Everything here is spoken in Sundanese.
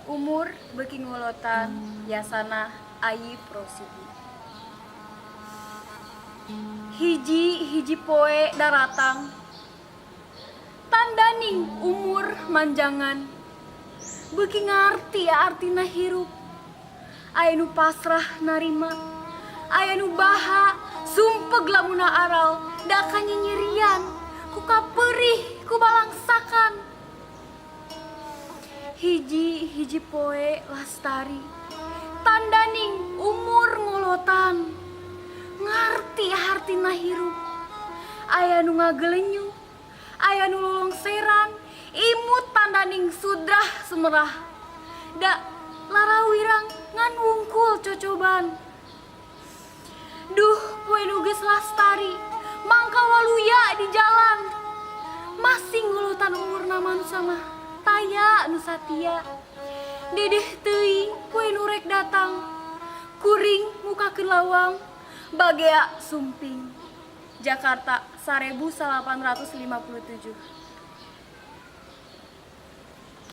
Umur beuki ngolotan yasana Ayi Prosibi. Hiji poe daratang tandaning umur manjangan beuki ngarti ya artina hirup. Aya nu pasrah narima, aya nu baha sumpeg lamuna aral da kanyinyirian ku kapeurih ku balangsakan. Hiji poe lastari tandaning umur ngolotan ngarti hartina hirup. Aya nu ngagelenyu, aya nu lolongseran, imut tandaning sudrah sumerah da larawirang ngan wungkul cocoban. Duh poe nu geus lastari mangka waluya di jalan masing ngolotan umurna manusia mah taya nu satia. Dedeh teuing poe nu rek datang kuring mukakeun lawang bagea sumping. Jakarta 1857.